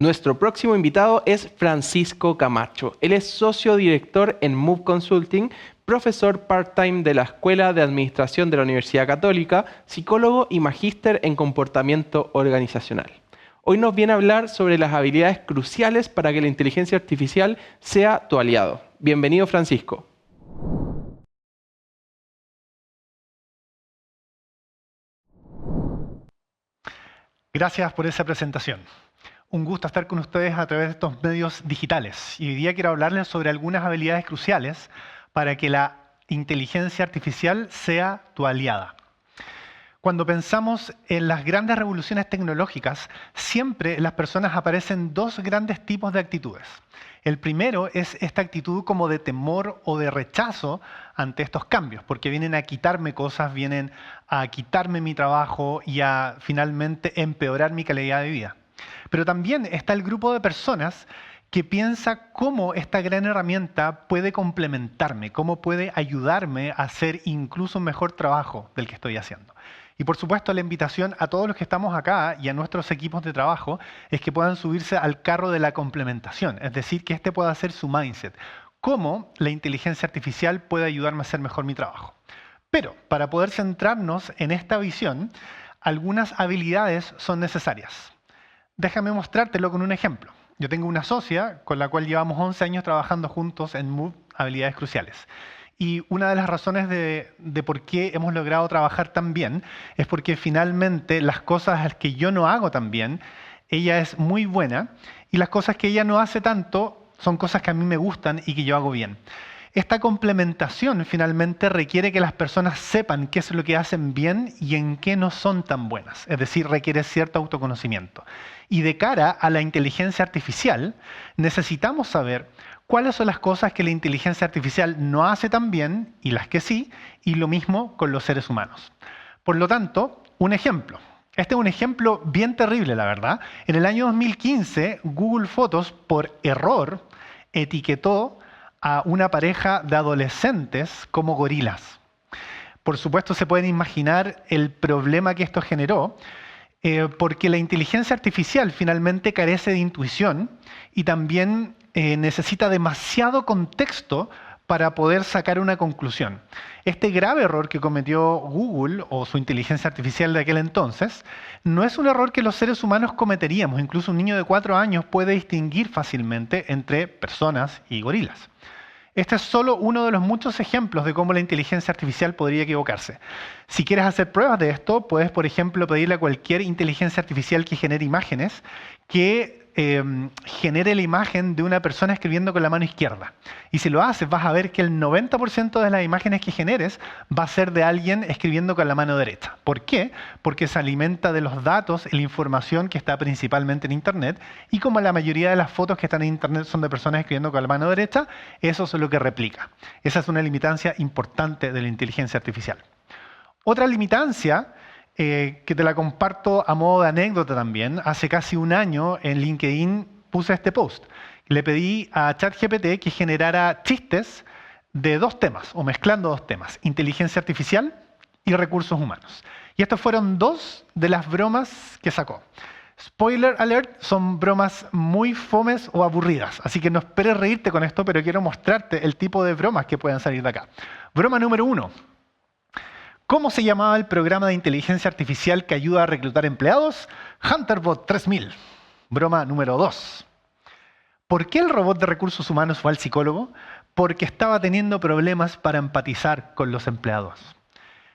Nuestro próximo invitado es Francisco Camacho. Él es socio director en Move Consulting, profesor part-time de la Escuela de Administración de la Universidad Católica, psicólogo y magíster en comportamiento organizacional. Hoy nos viene a hablar sobre las habilidades cruciales para que la inteligencia artificial sea tu aliado. Bienvenido, Francisco. Gracias por esa presentación. Un gusto estar con ustedes a través de estos medios digitales. Y hoy día quiero hablarles sobre algunas habilidades cruciales para que la inteligencia artificial sea tu aliada. Cuando pensamos en las grandes revoluciones tecnológicas, siempre en las personas aparecen dos grandes tipos de actitudes. El primero es esta actitud como de temor o de rechazo ante estos cambios, porque vienen a quitarme cosas, vienen a quitarme mi trabajo y a finalmente empeorar mi calidad de vida. Pero también está el grupo de personas que piensa cómo esta gran herramienta puede complementarme, cómo puede ayudarme a hacer incluso un mejor trabajo del que estoy haciendo. Y por supuesto la invitación a todos los que estamos acá y a nuestros equipos de trabajo es que puedan subirse al carro de la complementación, es decir, que este pueda ser su mindset. Cómo la inteligencia artificial puede ayudarme a hacer mejor mi trabajo. Pero para poder centrarnos en esta visión, algunas habilidades son necesarias. Déjame mostrártelo con un ejemplo. Yo tengo una socia con la cual llevamos 11 años trabajando juntos en Move Habilidades Cruciales. Y una de las razones de por qué hemos logrado trabajar tan bien es porque finalmente las cosas que yo no hago tan bien, ella es muy buena y las cosas que ella no hace tanto son cosas que a mí me gustan y que yo hago bien. Esta complementación finalmente requiere que las personas sepan qué es lo que hacen bien y en qué no son tan buenas. Es decir, requiere cierto autoconocimiento. Y de cara a la inteligencia artificial, necesitamos saber cuáles son las cosas que la inteligencia artificial no hace tan bien y las que sí, y lo mismo con los seres humanos. Por lo tanto, un ejemplo. Este es un ejemplo bien terrible, la verdad. En el año 2015, Google Fotos, por error, etiquetó a una pareja de adolescentes como gorilas. Por supuesto, se pueden imaginar el problema que esto generó, porque la inteligencia artificial finalmente carece de intuición y también necesita demasiado contexto para poder sacar una conclusión. Este grave error que cometió Google o su inteligencia artificial de aquel entonces no es un error que los seres humanos cometeríamos. Incluso un niño de 4 años puede distinguir fácilmente entre personas y gorilas. Este es solo uno de los muchos ejemplos de cómo la inteligencia artificial podría equivocarse. Si quieres hacer pruebas de esto, puedes, por ejemplo, pedirle a cualquier inteligencia artificial que genere imágenes que genere la imagen de una persona escribiendo con la mano izquierda. Y si lo haces, vas a ver que el 90% de las imágenes que generes va a ser de alguien escribiendo con la mano derecha. ¿Por qué? Porque se alimenta de los datos y la información que está principalmente en Internet, y como la mayoría de las fotos que están en Internet son de personas escribiendo con la mano derecha, eso es lo que replica. Esa es una limitancia importante de la inteligencia artificial. Otra limitancia que te la comparto a modo de anécdota también. Hace casi un año en LinkedIn puse este post. Le pedí a ChatGPT que generara chistes de dos temas, o mezclando dos temas, inteligencia artificial y recursos humanos. Y estas fueron dos de las bromas que sacó. Spoiler alert, son bromas muy fomes o aburridas, así que no esperes reírte con esto, pero quiero mostrarte el tipo de bromas que pueden salir de acá. Broma número 1. ¿Cómo se llamaba el programa de inteligencia artificial que ayuda a reclutar empleados? HunterBot 3000. Broma número 2. ¿Por qué el robot de recursos humanos fue al psicólogo? Porque estaba teniendo problemas para empatizar con los empleados.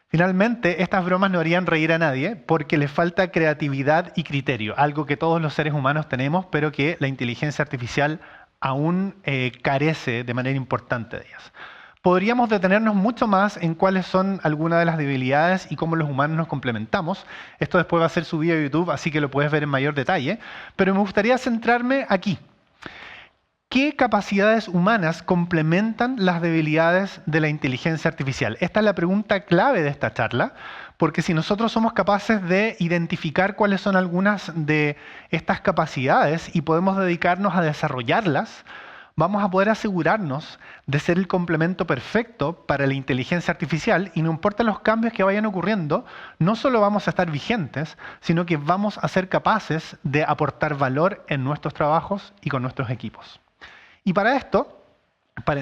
Finalmente, estas bromas no harían reír a nadie porque le falta creatividad y criterio, algo que todos los seres humanos tenemos, pero que la inteligencia artificial aún carece de manera importante de ellas. Podríamos detenernos mucho más en cuáles son algunas de las debilidades y cómo los humanos nos complementamos. Esto después va a ser subido a YouTube, así que lo puedes ver en mayor detalle. Pero me gustaría centrarme aquí. ¿Qué capacidades humanas complementan las debilidades de la inteligencia artificial? Esta es la pregunta clave de esta charla, porque si nosotros somos capaces de identificar cuáles son algunas de estas capacidades y podemos dedicarnos a desarrollarlas, vamos a poder asegurarnos de ser el complemento perfecto para la inteligencia artificial y no importa los cambios que vayan ocurriendo, no solo vamos a estar vigentes, sino que vamos a ser capaces de aportar valor en nuestros trabajos y con nuestros equipos. Y para esto,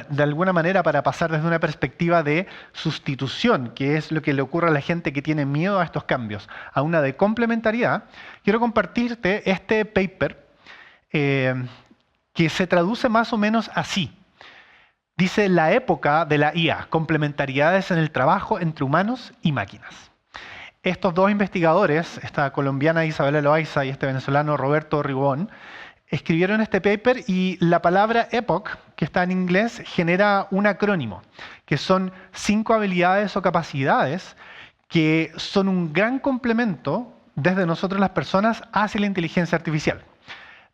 de alguna manera, para pasar desde una perspectiva de sustitución, que es lo que le ocurre a la gente que tiene miedo a estos cambios, a una de complementariedad, quiero compartirte este paper que se traduce más o menos así. Dice: la época de la IA, complementariedades en el trabajo entre humanos y máquinas. Estos dos investigadores, esta colombiana Isabela Loaiza y este venezolano Roberto Ribón, escribieron este paper y la palabra epoch, que está en inglés, genera un acrónimo, que son 5 habilidades o capacidades que son un gran complemento desde nosotros las personas hacia la inteligencia artificial.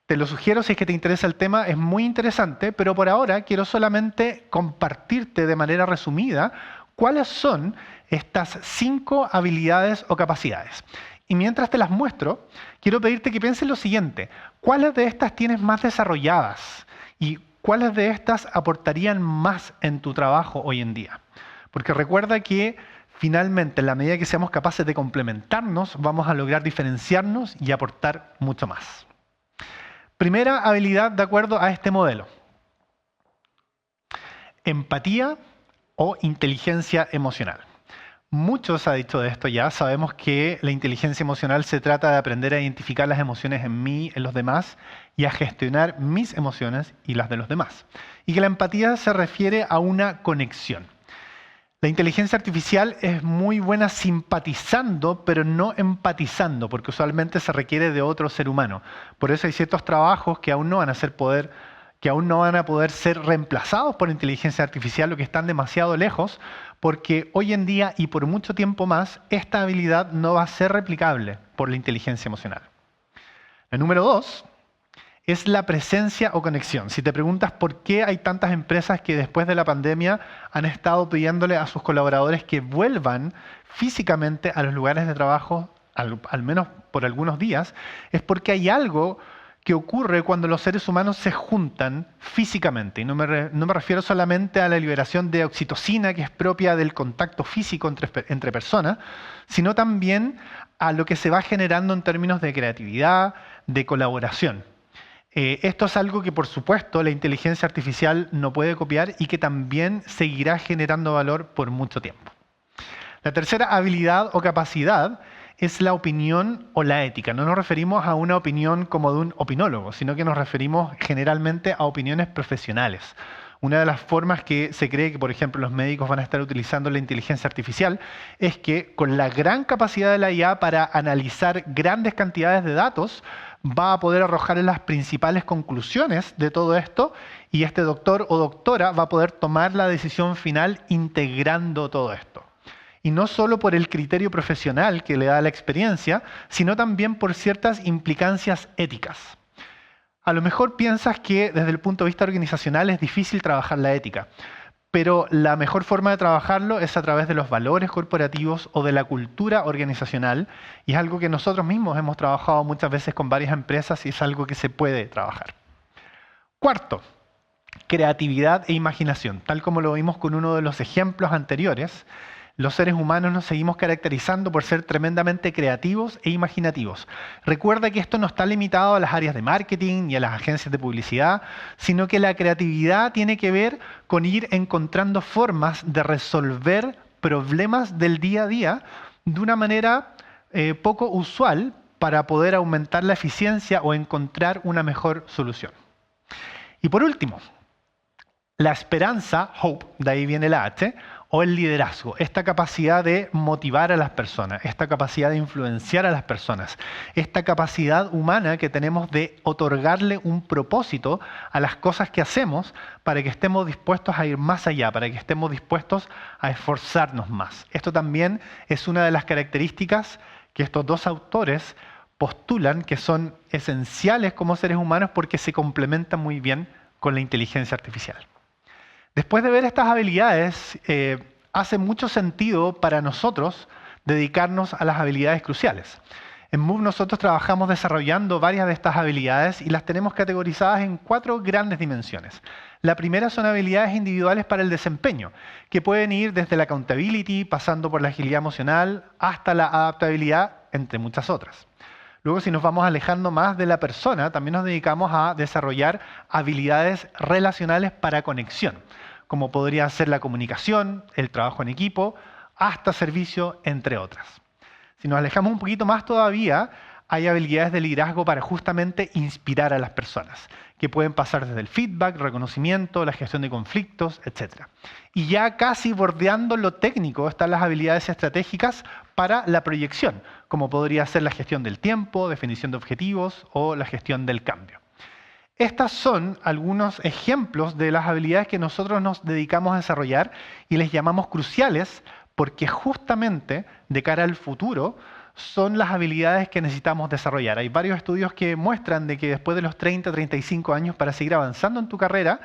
Te lo sugiero si es que te interesa el tema, es muy interesante, pero por ahora quiero solamente compartirte de manera resumida cuáles son estas 5 habilidades o capacidades. Y mientras te las muestro, quiero pedirte que pienses lo siguiente: ¿cuáles de estas tienes más desarrolladas? ¿Y cuáles de estas aportarían más en tu trabajo hoy en día? Porque recuerda que finalmente, en la medida que seamos capaces de complementarnos, vamos a lograr diferenciarnos y aportar mucho más. Primera habilidad de acuerdo a este modelo: empatía o inteligencia emocional. Mucho se ha dicho de esto ya. Sabemos que la inteligencia emocional se trata de aprender a identificar las emociones en mí, en los demás, y a gestionar mis emociones y las de los demás. Y que la empatía se refiere a una conexión. La inteligencia artificial es muy buena simpatizando, pero no empatizando, porque usualmente se requiere de otro ser humano. Por eso hay ciertos trabajos que aún no van a poder ser reemplazados por inteligencia artificial, o que están demasiado lejos, porque hoy en día y por mucho tiempo más, esta habilidad no va a ser replicable por la inteligencia emocional. El número 2 es la presencia o conexión. Si te preguntas por qué hay tantas empresas que después de la pandemia han estado pidiéndole a sus colaboradores que vuelvan físicamente a los lugares de trabajo, al menos por algunos días, es porque hay algo que ocurre cuando los seres humanos se juntan físicamente. Y no me refiero solamente a la liberación de oxitocina, que es propia del contacto físico entre personas, sino también a lo que se va generando en términos de creatividad, de colaboración. Esto es algo que, por supuesto, la inteligencia artificial no puede copiar y que también seguirá generando valor por mucho tiempo. La tercera habilidad o capacidad es la opinión o la ética. No nos referimos a una opinión como de un opinólogo, sino que nos referimos generalmente a opiniones profesionales. Una de las formas que se cree que, por ejemplo, los médicos van a estar utilizando la inteligencia artificial es que, con la gran capacidad de la IA para analizar grandes cantidades de datos, va a poder arrojar las principales conclusiones de todo esto, y este doctor o doctora va a poder tomar la decisión final integrando todo esto. Y no solo por el criterio profesional que le da la experiencia, sino también por ciertas implicancias éticas. A lo mejor piensas que desde el punto de vista organizacional es difícil trabajar la ética, pero la mejor forma de trabajarlo es a través de los valores corporativos o de la cultura organizacional, y es algo que nosotros mismos hemos trabajado muchas veces con varias empresas y es algo que se puede trabajar. Cuarto, creatividad e imaginación. Tal como lo vimos con uno de los ejemplos anteriores, los seres humanos nos seguimos caracterizando por ser tremendamente creativos e imaginativos. Recuerda que esto no está limitado a las áreas de marketing y a las agencias de publicidad, sino que la creatividad tiene que ver con ir encontrando formas de resolver problemas del día a día de una manera poco usual para poder aumentar la eficiencia o encontrar una mejor solución. Y por último, la esperanza, hope, de ahí viene la H, o el liderazgo, esta capacidad de motivar a las personas, esta capacidad de influenciar a las personas, esta capacidad humana que tenemos de otorgarle un propósito a las cosas que hacemos para que estemos dispuestos a ir más allá, para que estemos dispuestos a esforzarnos más. Esto también es una de las características que estos dos autores postulan que son esenciales como seres humanos porque se complementan muy bien con la inteligencia artificial. Después de ver estas habilidades, hace mucho sentido para nosotros dedicarnos a las habilidades cruciales. En Move nosotros trabajamos desarrollando varias de estas habilidades y las tenemos categorizadas en 4 grandes dimensiones. La primera son habilidades individuales para el desempeño, que pueden ir desde la accountability, pasando por la agilidad emocional, hasta la adaptabilidad, entre muchas otras. Luego, si nos vamos alejando más de la persona, también nos dedicamos a desarrollar habilidades relacionales para conexión, como podría ser la comunicación, el trabajo en equipo, hasta servicio, entre otras. Si nos alejamos un poquito más todavía, hay habilidades de liderazgo para justamente inspirar a las personas, que pueden pasar desde el feedback, reconocimiento, la gestión de conflictos, etc. Y ya casi bordeando lo técnico están las habilidades estratégicas para la proyección, como podría ser la gestión del tiempo, definición de objetivos o la gestión del cambio. Estas son algunos ejemplos de las habilidades que nosotros nos dedicamos a desarrollar y les llamamos cruciales porque justamente de cara al futuro son las habilidades que necesitamos desarrollar. Hay varios estudios que muestran de que después de los 30, 35 años para seguir avanzando en tu carrera,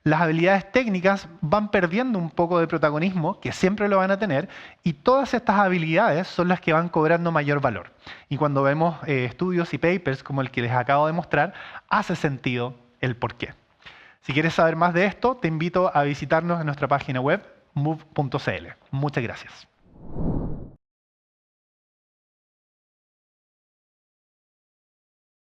las habilidades técnicas van perdiendo un poco de protagonismo, que siempre lo van a tener, y todas estas habilidades son las que van cobrando mayor valor. Y cuando vemos estudios y papers como el que les acabo de mostrar, hace sentido el porqué. Si quieres saber más de esto, te invito a visitarnos en nuestra página web move.cl. Muchas gracias.